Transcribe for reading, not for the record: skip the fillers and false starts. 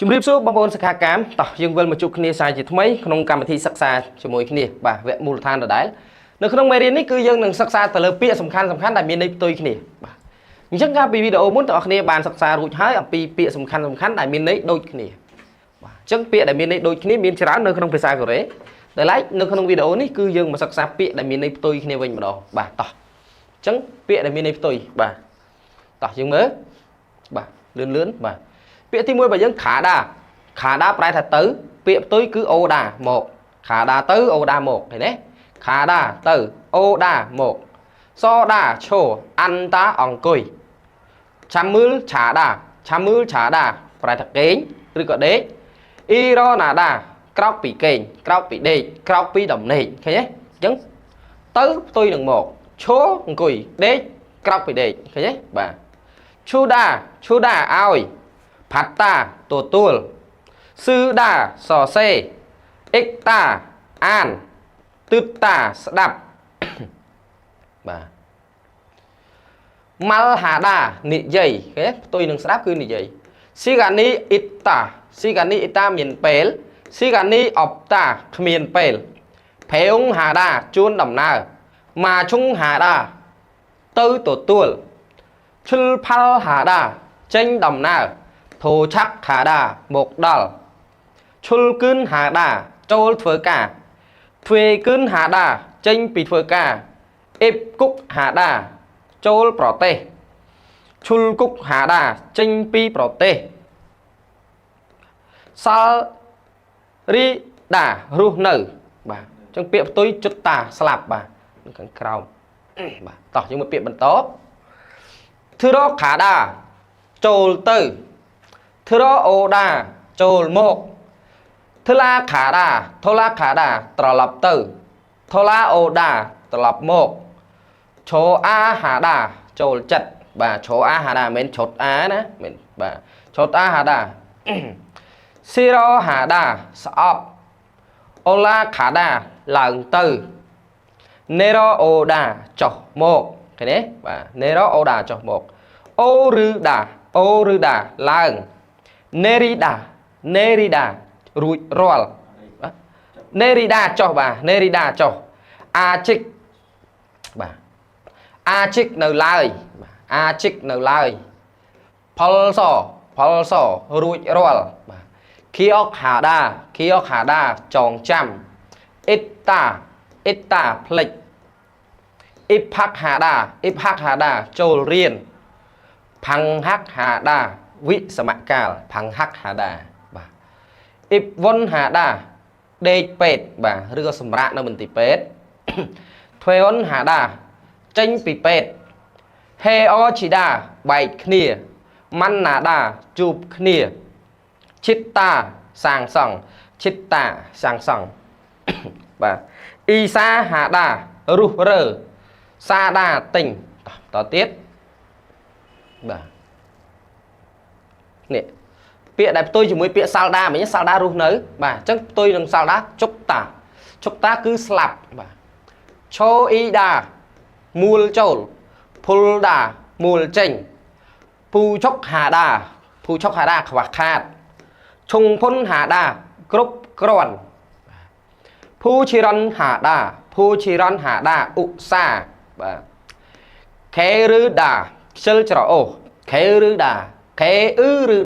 ជំរាបសួរបងប្អូនសិក្ខាកាមតោះយើងវិលមកជួបគ្នាសាជាថ្មីក្នុងកម្មវិធីសិក្សាជាមួយគ្នាបាទវគ្គមូលដ្ឋានដដែលនៅក្នុងមេរៀននេះគឺយើងនឹងសិក្សាទៅលើពាក្យសំខាន់ដែលមានន័យផ្ទុយគ្នាបាទអញ្ចឹងកាលពីវីដេអូមុនបងប្អូនបានសិក្សារួចហើយអំពីពាក្យសំខាន់ដែលមានន័យដូចគ្នាបាទអញ្ចឹងពាក្យដែលមានន័យដូចគ្នាមានច្រើននៅក្នុងភាសាកូរ៉េដែលឡែកនៅក្នុងវីដេអូនេះគឺយើងមកសិក្សាពាក្យដែលមានន័យផ្ទុយគ្នាវិញម្ដងបាទតោះអញ្ចឹងពាក្យដែលមានន័យផ្ទុយបាទតោះយើងមើលបាទលឿនបាទពាក្យទី1របស់យើងខាដាប្រែថាទៅពាក្យផ្ទុយគឺអូដាមកខាដាទៅអូដាមកឃើញទេខាដាទៅអូដាមកសដាឈោអាន់តាអង្គុយឆាំមើលឆាដាប្រែថាគេងឬក៏ដេកអ៊ីរ៉ូណាដាក្រោកពីគេងក្រោកពីដេកក្រោកពីដំណេកឃើញទេអញ្ចឹងទៅផ្ទុយនឹងមកឈោអង្គុយដេកក្រោកពីដេកឃើញទេបាទឈូដាឲ្យផាត់តាទទួលស៊ឺដាសរសេរអ៊ិកតាអានទឺតាស្ដាប់បាទម៉ាល់ហាដានិយាយគេផ្ទុយនឹងស្ដាប់គឺនិយាយស៊ីកានីអ៊ីតាមានពេលស៊ីកានីអបតាគ្មានពេលផេងហាដាជួនដំណើរម៉ាឈុងហាដាទៅទទួលឈិលផាល់ហាដាចេញដំណើរធូឆាក់ហាដាមកដល់ឈុលគឿនហាដាចូលធ្វើការទ្វេគឿនហាដាចេញពីធ្វើការអ៊ីបគុកហាដាចូលប្រទេសឈុលគុកហាដាចេញពីប្រទេសសាល់រីដារស់នៅបាទអញ្ចឹងពាក្យផ្ទុយជុតតាស្លាប់បាទខាងក្រោមបាទតោះយើងមកពាក្យបន្តធឺរ៉ខាដាចូលទៅធឺរ៉អូដាចូលមកធឡាខាដាត្រឡប់ទៅធឡាអូដាត្រឡប់មកឈោអាហាដាចូលចិត្តបាទឈោអាហាដាមិនឈុតអាណាមិនបាទឈុតអាហាដាស៊ីរ៉ូហាដាស្អប់អូឡាខាដាឡើងទៅនេរ៉អូដាចុះមកឃើញទេបាទនេរ៉អូដាចុះមកអូឬដាឡើងនេរីដារួចរាល់នេរីដាចុះបាទនេរីដាចុះអាជិកបាទអាជិកនៅឡើយបាទអាជិកនៅឡើយផលសរួចរាល់បាទខៀអុកហាដាចងចាំអ៊ីតាផ្លេចអ៊ីផាក់ហាដាចូលរៀនផាំងហាក់ហាដាវិសមកាលផាំងហាក់ហាដាបាទអ៊ីបវុនហាដាដេកពេទ្យបាទឬក៏សម្រាកនៅមន្ទីរពេទ្យទ្វេអុនហាដាចេញពីពេទ្យហេអជីដាបែកគ្នាម៉ាន់ណាដាជួបគ្នាឈិតតាសាងសង់បាទអ៊ីសាហាដារុះរើសាដាទិញតទៀតបាទនេះពាក្យដែលផ្ទុយជាមួយពាក្យសាល់ដាមិញសាល់ដារស់នៅបាទអញ្ចឹងផ្ទុយនឹងសាល់ដាជុកតាគឺស្លាប់បាទឈោអ៊ីដាមូលចូលភុលដាមូលចេញភូឆុកហាដាខ្វះខាតឈុងភុនហាដាគ្រប់គ្រាន់ភូឈីរ៉នហាដាឧសាបាទខេឬដាខ្ជិលច្រអូសខេឬដាខេឬ